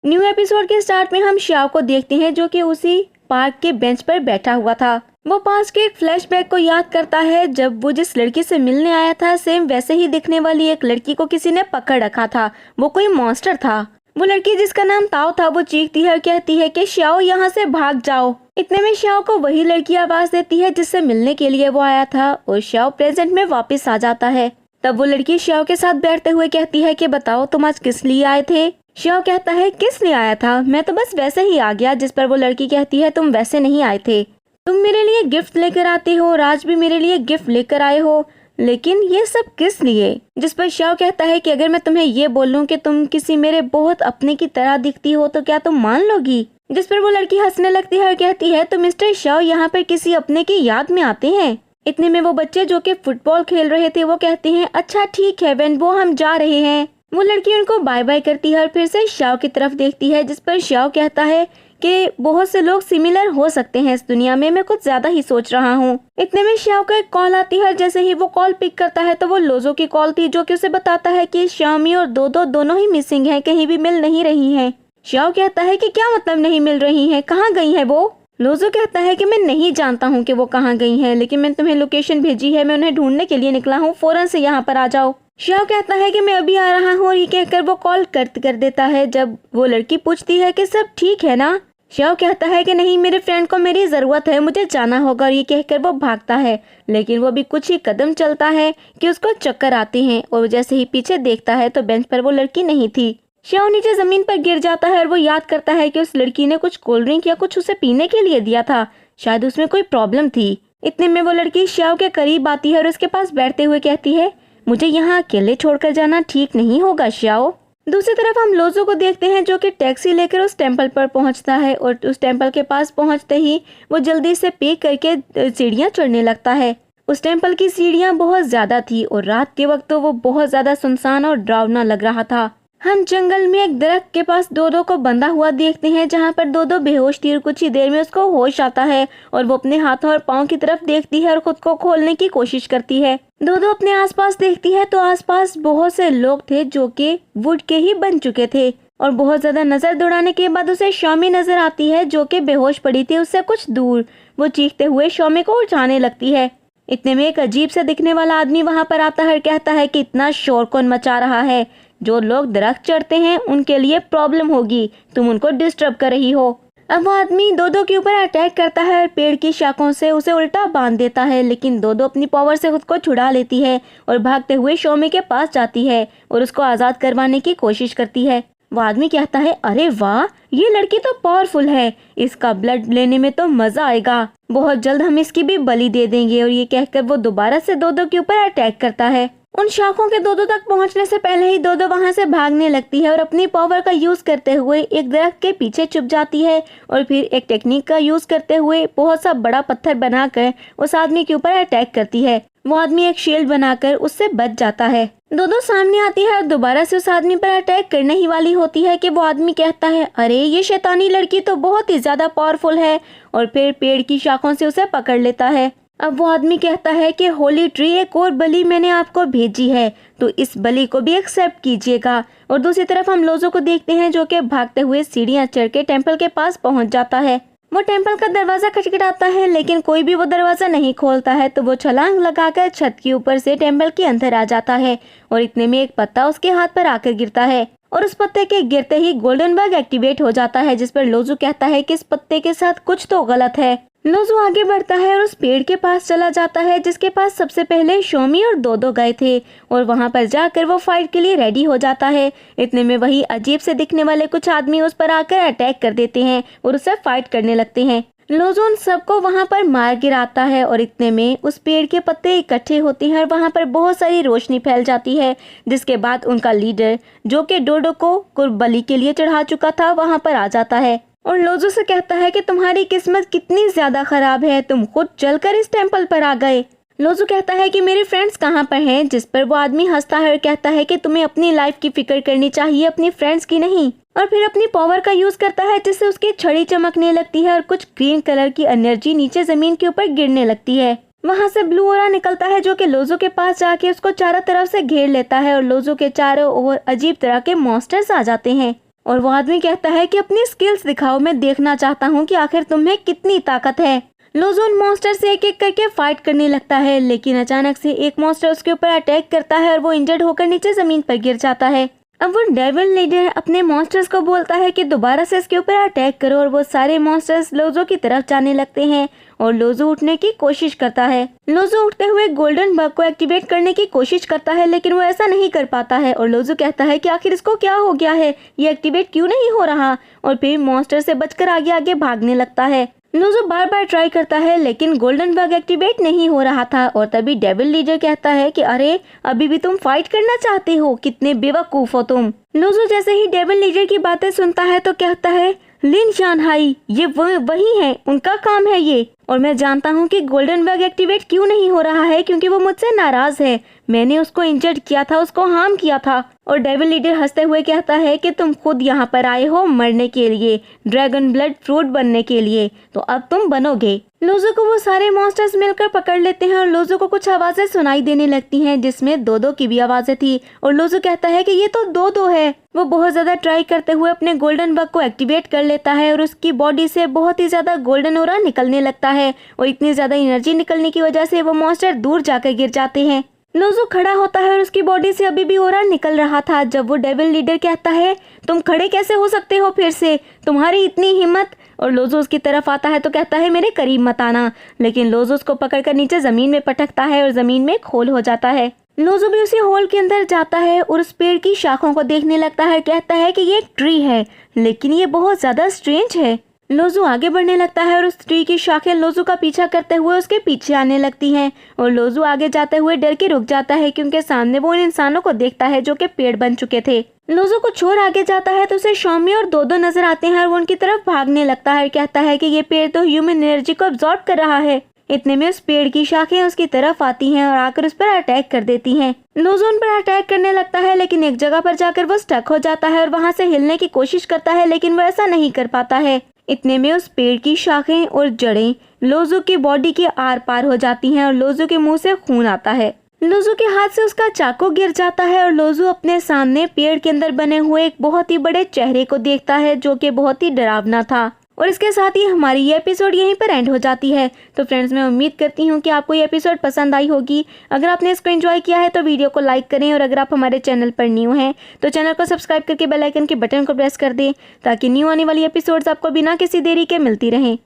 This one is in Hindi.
न्यू एपिसोड के स्टार्ट में हम श्याओ को देखते हैं जो कि उसी पार्क के बेंच पर बैठा हुआ था। वो पास्ट के एक फ्लैशबैक को याद करता है जब वो जिस लड़की से मिलने आया था सेम वैसे ही दिखने वाली एक लड़की को किसी ने पकड़ रखा था। वो कोई मॉन्स्टर था। वो लड़की जिसका नाम ताओ था वो चीखती है और कहती है कि श्याओ यहाँ से भाग जाओ। इतने में श्याओ को वही लड़की आवाज देती है जिससे मिलने के लिए वो आया था और श्याओ प्रेजेंट में वापस आ जाता है। तब वो लड़की श्याओ के साथ बैठते हुए कहती है कि बताओ तुम आज किस लिए आए थे। श्याओ कहता है किस लिए आया था, मैं तो बस वैसे ही आ गया। जिस पर वो लड़की कहती है तुम वैसे नहीं आए थे, तुम मेरे लिए गिफ्ट लेकर आते हो और आज भी मेरे लिए गिफ्ट लेकर आए हो, लेकिन ये सब किस लिए। जिस पर श्याओ कहता है कि अगर मैं तुम्हें ये बोलूं कि तुम किसी मेरे बहुत अपने की तरह दिखती हो तो क्या तुम मान लोगी। जिस पर वो लड़की हंसने लगती है और कहती है तो मिस्टर श्याओ यहाँ पर किसी अपने की याद में आते हैं। इतने में वो बच्चे जो कि फुटबॉल खेल रहे थे वो कहते हैं अच्छा ठीक है वेन वो हम जा रहे हैं। वो लड़की उनको बाय बाय करती है और फिर से श्याओ की तरफ देखती है। जिस पर श्याओ कहता है कि बहुत से लोग सिमिलर हो सकते हैं इस दुनिया में, मैं कुछ ज्यादा ही सोच रहा हूँ। इतने में श्याओ को एक कॉल आती है। जैसे ही वो कॉल पिक करता है तो वो लोजो की कॉल थी जो कि उसे बताता है कि श्यामी और दोदो दोनों ही मिसिंग हैं, कहीं भी मिल नहीं रही हैं। श्याओ कहता है कि क्या मतलब नहीं मिल रही हैं, कहाँ गई है वो। लोजो कहता है कि मैं नहीं जानता हूँ कि वो कहाँ गई हैं, लेकिन मैंने तुम्हें लोकेशन भेजी है, मैं उन्हें ढूंढने के लिए निकला हूँ, फौरन से यहाँ पर आ जाओ। श्याओ कहता है कि मैं अभी आ रहा हूँ और ये कहकर वो कॉल कट कर देता है। जब वो लड़की पूछती है कि सब ठीक है ना, श्याओ कहता है कि नहीं मेरे फ्रेंड को मेरी जरूरत है, मुझे जाना होगा, और ये कहकर वो भागता है। लेकिन वो भी कुछ ही कदम चलता है कि उसको चक्कर आते हैं और जैसे ही पीछे देखता है तो बेंच पर वो लड़की नहीं थी। श्याओ नीचे जमीन पर गिर जाता है और वो याद करता है कि उस लड़की ने कुछ कोल्ड ड्रिंक या कुछ उसे पीने के लिए दिया था, शायद उसमें कोई प्रॉब्लम थी। इतने में वो लड़की श्याओ के करीब आती है और उसके पास बैठते हुए कहती है मुझे यहाँ अकेले छोड़कर जाना ठीक नहीं होगा श्याओ। दूसरी तरफ हम लोजो को देखते हैं जो कि टैक्सी लेकर उस टेंपल पर पहुंचता है और उस टेंपल के पास पहुंचते ही वो जल्दी से पे करके सीढ़ियां चढ़ने लगता है। उस टेंपल की सीढ़ियां बहुत ज्यादा थी और रात के वक्त तो वो बहुत ज्यादा सुनसान और डरावना लग रहा था। हम जंगल में एक दरख्त के पास दोदो को बंधा हुआ देखते हैं जहाँ पर दोदो बेहोश थी और कुछ ही देर में उसको होश आता है और वो अपने हाथों और पाँव की तरफ देखती है और खुद को खोलने की कोशिश करती है। दोदो अपने आसपास देखती है तो आसपास बहुत से लोग थे जो कि वुड के ही बन चुके थे और बहुत ज्यादा नजर दौड़ाने के बाद उसे शॉमी नजर आती है जो कि बेहोश पड़ी थी उससे कुछ दूर। वो चीखते हुए शॉमी को उठाने लगती है। इतने में एक अजीब से दिखने वाला आदमी वहाँ पर आता है और कहता है कि इतना शोर कौन मचा रहा है, जो लोग दरख्त चढ़ते हैं उनके लिए प्रॉब्लम होगी, तुम उनको डिस्टर्ब कर रही हो। अब वो आदमी दोदो के ऊपर अटैक करता है और पेड़ की शाखों से उसे उल्टा बांध देता है, लेकिन दोदो अपनी पावर से खुद को छुड़ा लेती है और भागते हुए शॉमी के पास जाती है और उसको आजाद करवाने की कोशिश करती है। वो आदमी कहता है अरे वाह ये लड़की तो पावरफुल है, इसका ब्लड लेने में तो मजा आएगा, बहुत जल्द हम इसकी भी बलि दे देंगे। और ये कहकर वो दोबारा से दोदो के ऊपर अटैक करता है। उन शाखों के दोदो तक पहुंचने से पहले ही दोदो वहां से भागने लगती है और अपनी पावर का यूज करते हुए एक दरख्त के पीछे छुप जाती है और फिर एक टेक्निक का यूज करते हुए बहुत सा बड़ा पत्थर बनाकर उस आदमी के ऊपर अटैक करती है। वो आदमी एक शील्ड बनाकर उससे बच जाता है। दोदो सामने आती है और दोबारा से उस आदमी पर अटैक करने ही वाली होती है कि वो आदमी कहता है अरे ये शैतानी लड़की तो बहुत ही ज्यादा पावरफुल है और फिर पेड़ की शाखों से उसे पकड़ लेता है। अब वो आदमी कहता है कि होली ट्री एक और बलि मैंने आपको भेजी है तो इस बलि को भी एक्सेप्ट कीजिएगा। और दूसरी तरफ हम लोजो को देखते हैं जो कि भागते हुए सीढ़ियां चढ़ के टेंपल के पास पहुंच जाता है। वो टेंपल का दरवाजा खटखटाता है लेकिन कोई भी वो दरवाजा नहीं खोलता है तो वो छलांग लगाकर छत के ऊपर से टेंपल के अंदर आ जाता है और इतने में एक पत्ता उसके हाथ पर आकर गिरता है और उस पत्ते के गिरते ही गोल्डन बग एक्टिवेट हो जाता है। जिस पर लोजो कहता है कि इस पत्ते के साथ कुछ तो गलत है। लोजो आगे बढ़ता है और उस पेड़ के पास चला जाता है जिसके पास सबसे पहले शॉमी और दोदो गए थे और वहां पर जाकर वो फाइट के लिए रेडी हो जाता है। इतने में वही अजीब से दिखने वाले कुछ आदमी उस पर आकर अटैक कर देते हैं और उससे फाइट करने लगते हैं। लोजो उन सबको वहां पर मार गिराता है और इतने में उस पेड़ के पत्ते इकट्ठे होते हैं और वहां पर बहुत सारी रोशनी फैल जाती है। जिसके बाद उनका लीडर जो कि डोडो को बलि के लिए चढ़ा चुका था वहां पर आ जाता है और लोजो से कहता है कि तुम्हारी किस्मत कितनी ज्यादा खराब है, तुम खुद चलकर इस टेंपल पर आ गए। लोजो कहता है कि मेरे फ्रेंड्स कहाँ पर हैं, जिस पर वो आदमी हंसता है और कहता है कि तुम्हें अपनी लाइफ की फिक्र करनी चाहिए, अपनी फ्रेंड्स की नहीं। और फिर अपनी पावर का यूज करता है जिससे उसकी छड़ी चमकने लगती है और कुछ ग्रीन कलर की एनर्जी नीचे जमीन के ऊपर गिरने लगती है। वहाँ से ब्लू ओरा निकलता है जो कि लोजो के पास जाके उसको चारों तरफ से घेर लेता है और लोजो के चारों ओर अजीब तरह के मॉन्स्टर्स आ जाते हैं और वो आदमी कहता है कि अपनी स्किल्स दिखाओ, मैं देखना चाहता हूँ कि आखिर तुम्हें कितनी ताकत है। लोजो उन मॉन्स्टर से एक एक करके फाइट करने लगता है, लेकिन अचानक से एक मॉन्स्टर उसके ऊपर अटैक करता है और वो इंजर्ड होकर नीचे जमीन पर गिर जाता है। अब वो डेविल लीडर अपने मॉन्स्टर्स को बोलता है कि दोबारा से इसके ऊपर अटैक करो और वो सारे मॉन्स्टर्स लोजो की तरफ जाने लगते हैं और लोजो उठने की कोशिश करता है। लोजो उठते हुए गोल्डन बग को एक्टिवेट करने की कोशिश करता है, लेकिन वो ऐसा नहीं कर पाता है और लोजो कहता है कि आखिर इसको क्या हो गया है, ये एक्टिवेट क्यों नहीं हो रहा, और फिर मॉन्स्टर से बचकर आगे आगे भागने लगता है। लोजो बार बार ट्राई करता है लेकिन गोल्डन बग एक्टिवेट नहीं हो रहा था और तभी डेविल लीडर कहता है कि अरे अभी भी तुम फाइट करना चाहते हो, कितने बेवकूफ हो तुम। लोजो जैसे ही डेविल लीडर की बातें सुनता है तो कहता है लिन शानहाई, ये वही है, उनका काम है ये, और मैं जानता हूँ कि गोल्डन बग एक्टिवेट क्यों नहीं हो रहा है, क्योंकि वो मुझसे नाराज है, मैंने उसको इंजर्ड किया था, उसको हार्म किया था। और डेविल लीडर हंसते हुए कहता है कि तुम खुद यहाँ पर आए हो मरने के लिए, ड्रैगन ब्लड फ्रूट बनने के लिए, तो अब तुम बनोगे। लोजो को वो सारे मॉन्स्टर्स मिलकर पकड़ लेते हैं और लोजो को कुछ आवाजें सुनाई देने लगती हैं जिसमें दो की भी आवाजें थी और लोजो कहता है कि ये तो दो है। वो बहुत ज्यादा ट्राई करते हुए अपने गोल्डन बग को एक्टिवेट कर लेता है और उसकी बॉडी से बहुत ही ज्यादा गोल्डन ऑरा निकलने लगता है और इतनी ज्यादा एनर्जी निकलने की वजह से वो मॉन्स्टर दूर जाकर गिर जाते हैं। लोजो खड़ा होता है और उसकी बॉडी से अभी भी ऑरा निकल रहा था जब वो डेविल लीडर कहता है तुम खड़े कैसे हो सकते हो फिर से, तुम्हारी इतनी हिम्मत। और लोजो उसकी तरफ आता है तो कहता है मेरे करीब मत आना, लेकिन लोजो उसको पकड़कर नीचे जमीन में पटकता है और जमीन में एक होल हो जाता है। लोजो भी उसी होल के अंदर जाता है और उस पेड़ की शाखों को देखने लगता है, कहता है कि ये एक ट्री है लेकिन ये बहुत ज्यादा स्ट्रेंज है। लोजो आगे बढ़ने लगता है और उस ट्री की शाखें लोजो का पीछा करते हुए उसके पीछे आने लगती हैं और लोजो आगे जाते हुए डर के रुक जाता है क्योंकि सामने वो उन इंसानों को देखता है जो कि पेड़ बन चुके थे। लोजो कुछ और आगे जाता है तो उसे शॉमी और दो नजर आते हैं और वो उनकी तरफ भागने लगता है और कहता है कि ये पेड़ तो ह्यूमन एनर्जी को अब्सॉर्ब कर रहा है। इतने में उस पेड़ की शाखें उसकी तरफ आती हैं और आकर उस पर अटैक कर देती हैं। लोजो उन पर अटैक करने लगता है लेकिन एक जगह पर जाकर वो स्टक हो जाता है और वहाँ से हिलने की कोशिश करता है लेकिन वो ऐसा नहीं कर पाता है। इतने में उस पेड़ की शाखें और जड़ें लोजो की बॉडी के आर पार हो जाती हैं और लोजो के मुंह से खून आता है। लोजो के हाथ से उसका चाकू गिर जाता है और लोजो अपने सामने पेड़ के अंदर बने हुए एक बहुत ही बड़े चेहरे को देखता है जो कि बहुत ही डरावना था। और इसके साथ ही हमारी ये एपिसोड यहीं पर एंड हो जाती है। तो फ्रेंड्स, मैं उम्मीद करती हूँ कि आपको ये एपिसोड पसंद आई होगी। अगर आपने इसको एंजॉय किया है तो वीडियो को लाइक करें और अगर आप हमारे चैनल पर न्यू हैं तो चैनल को सब्सक्राइब करके बेल आइकन के बटन को प्रेस कर दें ताकि न्यू आने वाली एपिसोड्स आपको बिना किसी देरी के मिलती रहें।